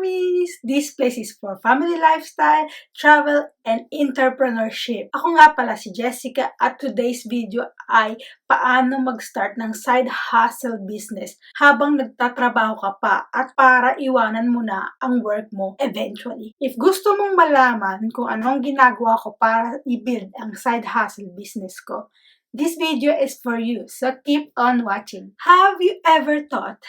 mommies! This place is for family lifestyle, travel, and entrepreneurship. Ako nga pala si Jessica at today's video ay paano mag-start ng side hustle business habang nagtatrabaho ka pa at para iwanan mo na ang work mo eventually. If gusto mong malaman kung anong ginagawa ko para i-build ang side hustle business ko, this video is for you, so keep on watching. Have you ever thought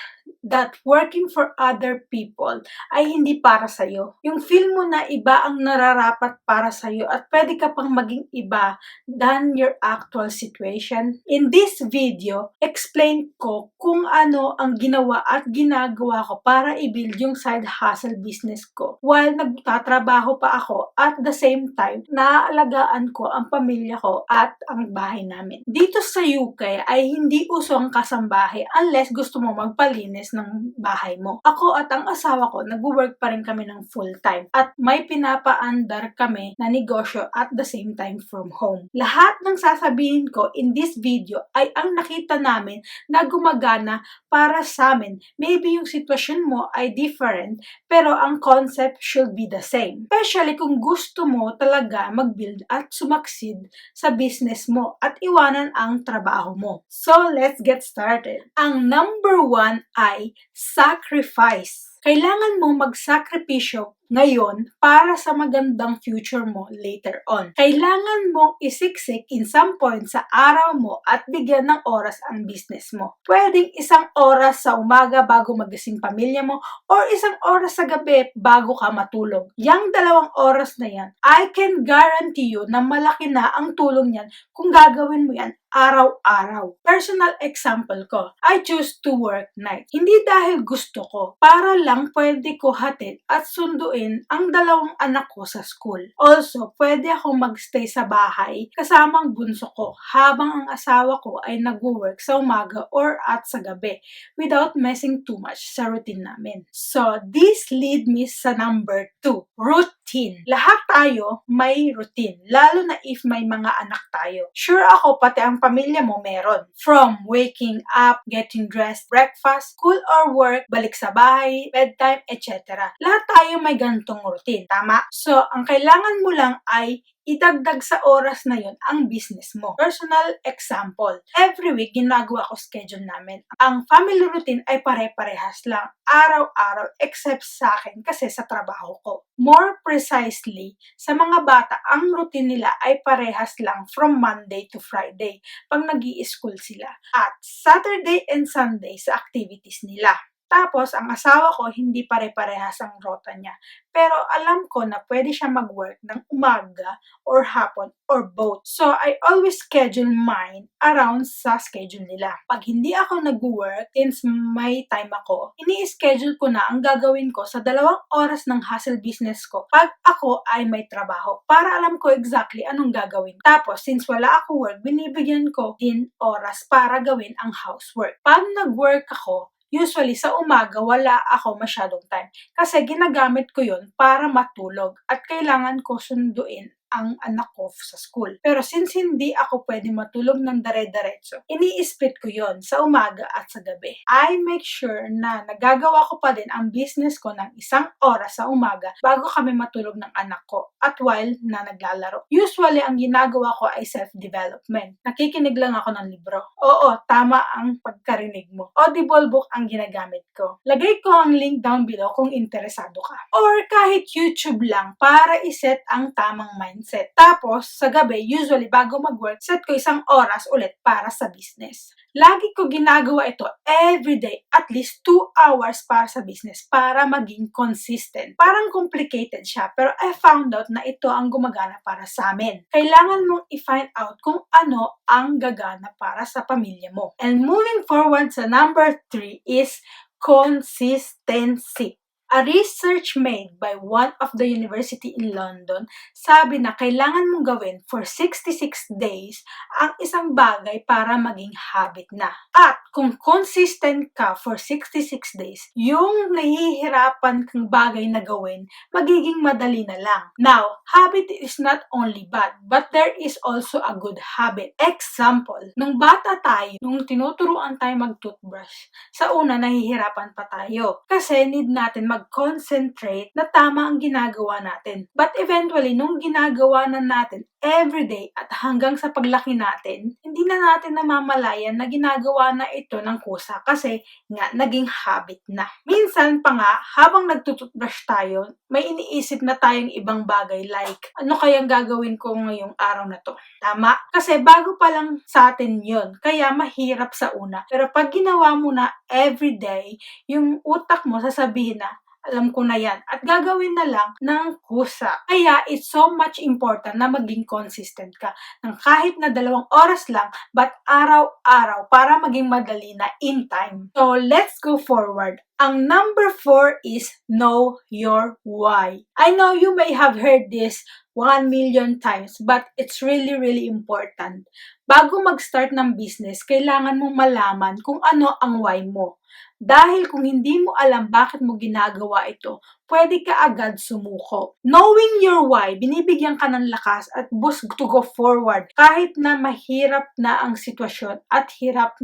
that working for other people ay hindi para sa'yo? Yung feel mo na iba ang nararapat para sa'yo at pwede ka pang maging iba than your actual situation? In this video, explain ko kung ano ang ginawa at ginagawa ko para i-build yung side hustle business ko while nagtatrabaho pa ako at the same time, naaalagaan ko ang pamilya ko at ang bahay namin. Dito sa UK ay hindi uso ang kasambahay unless gusto mo magpalinis ng bahay mo. Ako at ang asawa ko, nag-work pa rin kami ng full-time at may pinapaandar kami na negosyo at the same time from home. Lahat ng sasabihin ko in this video ay ang nakita namin na gumagana para sa amin. Maybe yung sitwasyon mo ay different pero ang concept should be the same. Especially kung gusto mo talaga mag-build at sumaksid sa business mo at iwanan ang trabaho mo. So, let's get started. Ang number 1 ay sacrifice. Kailangan mo magsakripisyo ngayon para sa magandang future mo later on. Kailangan mong isiksik in some point sa araw mo at bigyan ng oras ang business mo. Pwedeng isang oras sa umaga bago magising pamilya mo or isang oras sa gabi bago ka matulog. Yang 2 oras na yan, I can guarantee you na malaki na ang tulong yan kung gagawin mo yan araw-araw. Personal example ko, I choose to work night. Hindi dahil gusto ko, para lang pwede ko hatid at sunduin ang 2 anak ko sa school. Also, pwede akong magstay sa bahay kasama ang bunso ko habang ang asawa ko ay nag-work sa umaga or at sa gabi without messing too much sa routine namin. So, this lead me sa number 2, routine. Lahat tayo may routine, lalo na if may mga anak tayo. Sure ako, pati ang pamilya mo meron. From waking up, getting dressed, breakfast, school or work, balik sa bahay, bedtime, etc. Lahat tayo may gantong routine. Tama? So, ang kailangan mo lang ay idagdag sa oras na yon ang business mo. Personal example, every week ginagawa ko schedule namin. Ang family routine ay pare-parehas lang, araw-araw, except sa akin kasi sa trabaho ko. More precisely, sa mga bata, ang routine nila ay parehas lang from Monday to Friday pag nag-i-school sila. At Saturday and Sunday sa activities nila. Tapos, ang asawa ko, hindi pare-parehas ang rota niya. Pero alam ko na pwede siya mag-work ng umaga or hapon or both. So, I always schedule mine around sa schedule nila. Pag hindi ako nag-work, since may time ako, ini-schedule ko na ang gagawin ko sa 2 oras ng hustle business ko pag ako ay may trabaho. Para alam ko exactly anong gagawin. Tapos, since wala ako work, binibigyan ko din oras para gawin ang housework. Pag nag-work ako, usually, sa umaga, wala ako masyadong time. Kasi ginagamit ko yun para matulog at kailangan ko sunduin ang anak ko sa school. Pero since hindi ako pwede matulog ng dare-diretso, ini-split ko yon sa umaga at sa gabi. I make sure na nagagawa ko pa din ang business ko ng 1 oras sa umaga bago kami matulog ng anak ko at while na naglalaro. Usually, ang ginagawa ko ay self-development. Nakikinig lang ako ng libro. Oo, tama ang pagkarinig mo. Audible book ang ginagamit ko. Lagay ko ang link down below kung interesado ka. Or kahit YouTube lang para iset ang tamang mindset. Tapos, sa gabi, usually bago mag-work, set ko 1 oras ulit para sa business. Lagi ko ginagawa ito everyday, at least 2 hours para sa business para maging consistent. Parang complicated siya, pero I found out na ito ang gumagana para sa amin. Kailangan mong i-find out kung ano ang gagana para sa pamilya mo. And moving forward sa number 3 is consistency. A research made by one of the university in London, sabi na kailangan mong gawin for 66 days ang isang bagay para maging habit na. At kung consistent ka for 66 days, yung nahihirapan kang bagay na gawin, magiging madali na lang. Now, habit is not only bad, but there is also a good habit. Example, nung bata tayo, nung tinuturuan tayo mag-toothbrush, sa una nahihirapan pa tayo kasi need natin mag mag-concentrate na tama ang ginagawa natin. But eventually, nung ginagawa na natin everyday at hanggang sa paglaki natin, hindi na natin namamalayan na ginagawa na ito ng kusa kasi nga naging habit na. Minsan pa nga, habang nagtututbrush tayo, may iniisip na tayong ibang bagay like, ano kayang gagawin ko ngayong araw na to? Tama? Kasi bago pa lang sa atin yon, kaya mahirap sa una. Pero pag ginawa mo na everyday, yung utak mo sasabihin na, alam ko na yan. At gagawin na lang ng kusa. Kaya it's so much important na maging consistent ka. Ng kahit na 2 oras lang, but araw-araw para maging madali na in time. So, let's go forward. Ang number 4 is know your why. I know you may have heard this 1 million times, but it's really, really important. Bago mag-start ng business, kailangan mong malaman kung ano ang why mo. Dahil kung hindi mo alam bakit mo ginagawa ito, pwede ka agad sumuko. Knowing your why, binibigyan ka ng lakas at boost to go forward kahit na mahirap na ang sitwasyon at hirap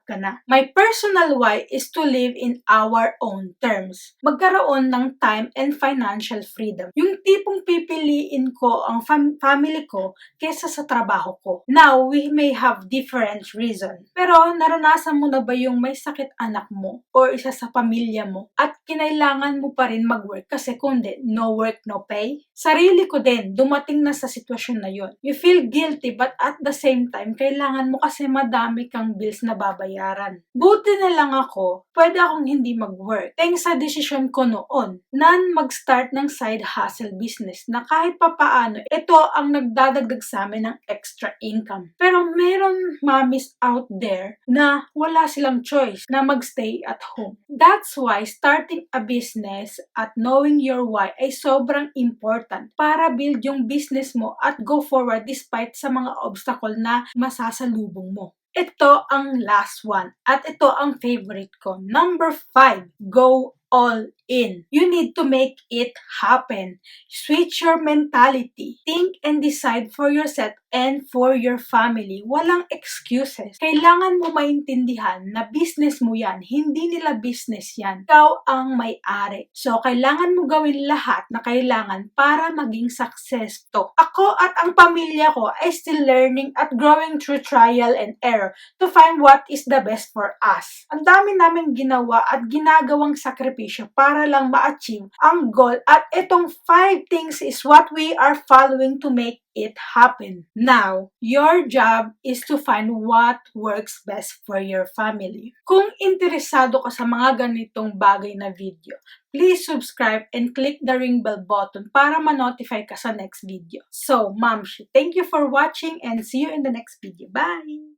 ka na. My personal why is to live in our own terms. Magkaroon ng time and financial freedom. Yung tipong pipiliin ko ang family ko kesa sa trabaho ko. Now, we may have different reasons. Pero naranasan mo na ba yung may sakit anak mo or isa sa pamilya mo at kinailangan mo pa rin mag-work kasi kundi no work, no pay? Sarili ko din, dumating na sa sitwasyon na yon. You feel guilty but at the same time, kailangan mo kasi madami kang bills na babayaran. Buti na lang ako, pwede akong hindi mag-work. Thanks sa desisyon ko noon, mag-start ng side hustle business na kahit papaano, ito ang nagdadagdag sa amin ng extra income. Pero meron mommies out there na wala silang choice na magstay at home. That's why starting a business at knowing your why ay sobrang important para build yung business mo at go forward despite sa mga obstacle na masasalubong mo. Ito ang last one at ito ang favorite ko. Number 5, go all in. You need to make it happen. Switch your mentality. Think and decide for yourself and for your family. Walang excuses. Kailangan mo maintindihan na business mo yan. Hindi nila business yan. Ikaw ang may-ari. So, kailangan mo gawin lahat na kailangan para maging success to. Ako at ang pamilya ko ay still learning at growing through trial and error to find what is the best for us. Ang dami namin ginawa at ginagawang sakripisyo para lang ma-achieve ang goal at itong 5 things is what we are following to make it happen. Now, your job is to find what works best for your family. Kung interesado ka sa mga ganitong bagay na video, please subscribe and click the ring bell button para ma-notify ka sa next video. So, Mamshi, thank you for watching and see you in the next video. Bye!